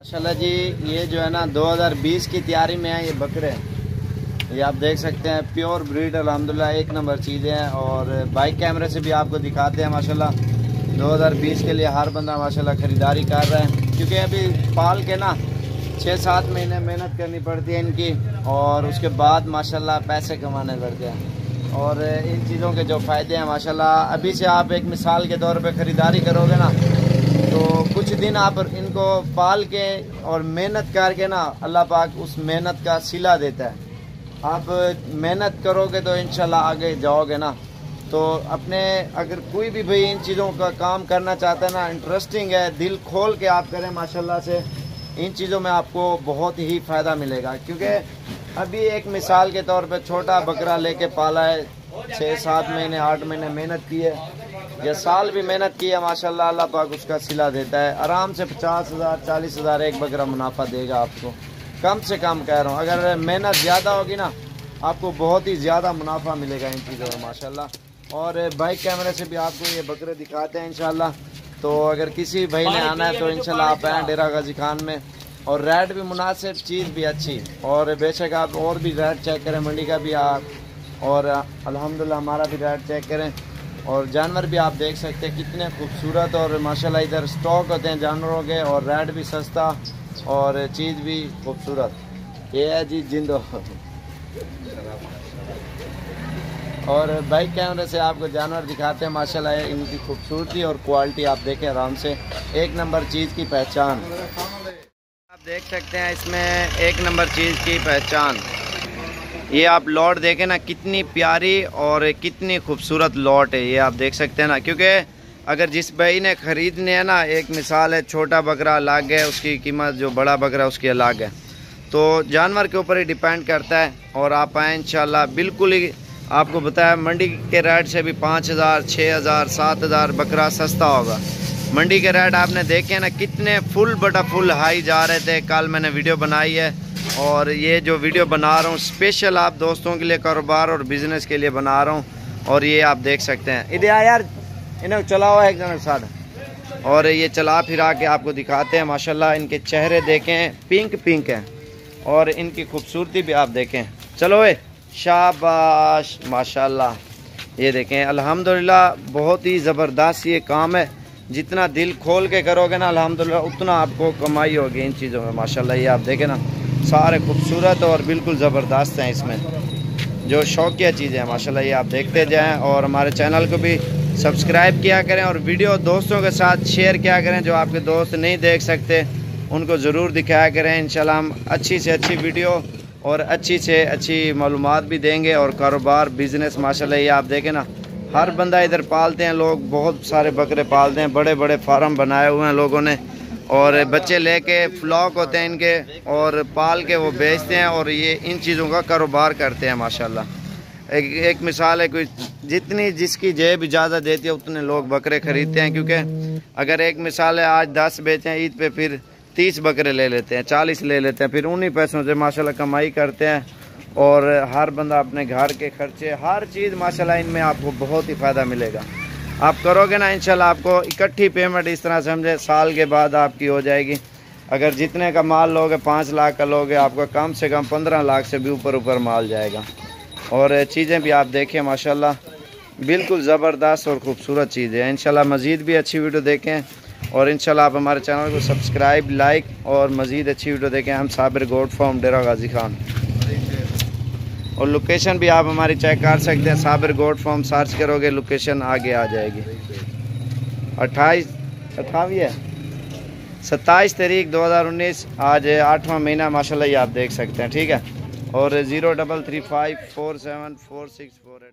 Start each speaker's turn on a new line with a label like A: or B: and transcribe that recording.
A: माशाल्लाह जी, ये जो है ना 2020 की तैयारी में है ये बकरे। ये आप देख सकते हैं प्योर ब्रीड, अल्हम्दुलिल्लाह एक नंबर चीज़ें हैं। और बाइक कैमरे से भी आपको दिखाते हैं। माशाल्लाह 2020 के लिए हर बंदा माशाल्लाह ख़रीदारी कर रहा है, क्योंकि अभी पाल के ना 6-7 महीने मेहनत करनी पड़ती है इनकी, और उसके बाद माशाल्लाह पैसे कमाने पड़ते हैं। और इन चीज़ों के जो फ़ायदे हैं माशाल्लाह, अभी से आप एक मिसाल के तौर पे ख़रीदारी करोगे ना, तो कुछ दिन आप इनको पाल के और मेहनत करके ना, अल्लाह पाक उस मेहनत का सिला देता है। आप मेहनत करोगे तो इंशाल्लाह आगे जाओगे ना। तो अपने अगर कोई भी भाई इन चीज़ों का काम करना चाहता है ना, इंटरेस्टिंग है, दिल खोल के आप करें माशाल्लाह से, इन चीज़ों में आपको बहुत ही फ़ायदा मिलेगा। क्योंकि अभी एक मिसाल के तौर पे छोटा बकरा लेके पाला है, 6-7 महीने 8 महीने मेहनत की है, या साल भी मेहनत की है, माशाल्लाह अल्लाह पाक उसका सिला देता है। आराम से 50,000 40,000 एक बकरा मुनाफा देगा आपको, कम से कम कह रहा हूँ। अगर मेहनत ज़्यादा होगी ना, आपको बहुत ही ज़्यादा मुनाफा मिलेगा इन चीज़ों में माशाल्लाह। और बाइक कैमरे से भी आपको ये बकरे दिखाते हैं इंशाल्लाह। तो अगर किसी भाई ने आना है तो इंशाल्लाह आप आएँ डेरा गाजी खान में। और रेट भी मुनासिब, चीज़ भी अच्छी। और बेशक आप और भी रेट चेक करें, मंडी का भी आप, और अल्हम्दुलिल्लाह हमारा भी रेट चेक करें। और जानवर भी आप देख सकते हैं कितने खूबसूरत, और माशाल्लाह इधर स्टॉक होते हैं जानवरों के, और रेट भी सस्ता और चीज़ भी खूबसूरत। ये है जी जिंदो। और बाइक कैमरे से आपको जानवर दिखाते हैं माशाल्लाह, इनकी खूबसूरती और क्वालिटी आप देखें आराम से, एक नंबर चीज़ की पहचान आप देख सकते हैं। इसमें एक नंबर चीज़ की पहचान, ये आप लॉट देखें ना, कितनी प्यारी और कितनी खूबसूरत लॉट है, ये आप देख सकते हैं ना। क्योंकि अगर जिस भाई ने ख़रीदने है ना, एक मिसाल है छोटा बकरा अलग है उसकी कीमत, जो बड़ा बकरा उसकी अलग है। तो जानवर के ऊपर ही डिपेंड करता है। और आप आएँ इंशाल्लाह, बिल्कुल ही आपको बताया मंडी के रेट से भी 5,000 6,000 7,000 बकरा सस्ता होगा। मंडी के रेट आपने देखे ना, कितने फुल बटा फुल हाई जा रहे थे। कल मैंने वीडियो बनाई है, और ये जो वीडियो बना रहा हूँ स्पेशल आप दोस्तों के लिए, कारोबार और बिजनेस के लिए बना रहा हूँ। और ये आप देख सकते हैं, इधर यार इन्हें चला हुआ है एक जन साथ, और ये चला फिरा के आपको दिखाते हैं माशाल्लाह। इनके चेहरे देखें, पिंक पिंक हैं, और इनकी खूबसूरती भी आप देखें। चलो ए शाबाश माशाल्लाह, ये देखें अल्हम्दुलिल्लाह, बहुत ही ज़बरदस्त ये काम है। जितना दिल खोल के करोगे ना अल्हम्दुलिल्लाह, उतना आपको कमाई होगी इन चीज़ों में माशाल्लाह। ये आप देखें ना, सारे खूबसूरत और बिल्कुल ज़बरदस्त हैं। इसमें जो शौकिया चीज़ें हैं माशाल्लाह, ये आप देखते जाएं। और हमारे चैनल को भी सब्सक्राइब किया करें, और वीडियो दोस्तों के साथ शेयर किया करें। जो आपके दोस्त नहीं देख सकते उनको ज़रूर दिखाया करें। इंशाल्लाह हम अच्छी से अच्छी वीडियो और अच्छी से अच्छी मालूमात भी देंगे। और कारोबार बिज़नेस माशाल्लाह, ये आप देखें ना, हर बंदा इधर पालते हैं लोग, बहुत सारे बकरे पालते हैं, बड़े बड़े फार्म बनाए हुए हैं लोगों ने, और बच्चे लेके फ्लॉक होते हैं इनके, और पाल के वो बेचते हैं, और ये इन चीज़ों का कारोबार करते हैं माशाल्लाह। एक मिसाल है, कोई जितनी जिसकी जेब इजाज़त देती है उतने लोग बकरे ख़रीदते हैं। क्योंकि अगर एक मिसाल है आज 10 बेचें ईद पे, फिर 30 बकरे ले लेते हैं, 40 ले लेते हैं, फिर उन्हीं पैसों से माशाल्लाह कमाई करते हैं। और हर बंदा अपने घर के खर्चे, हर चीज़ माशाल्लाह इनमें आपको बहुत ही फ़ायदा मिलेगा। आप करोगे ना इंशाल्लाह, आपको इकट्ठी पेमेंट इस तरह समझे साल के बाद आपकी हो जाएगी। अगर जितने का माल लोगे, 5 लाख का लोगे, आपका कम से कम 15 लाख से भी ऊपर माल जाएगा। और चीज़ें भी आप देखें माशाल्लाह, बिल्कुल ज़बरदस्त और ख़ूबसूरत चीज़ें हैं। इंशाल्लाह मज़ीद भी अच्छी वीडियो देखें, और इंशाल्लाह आप हमारे चैनल को सब्सक्राइब, लाइक और मज़ीद अच्छी वीडियो देखें। हम साबिर गोट फार्म डेरा गाजी खान, और लोकेशन भी आप हमारी चेक कर सकते हैं। साबिर गोट फार्म सर्च करोगे, लोकेशन आगे आ जाएगी। 28 है 27 तारीख 2019, आज 8वां महीना माशाल्लाह, ये आप देख सकते हैं। ठीक है, और 0335474648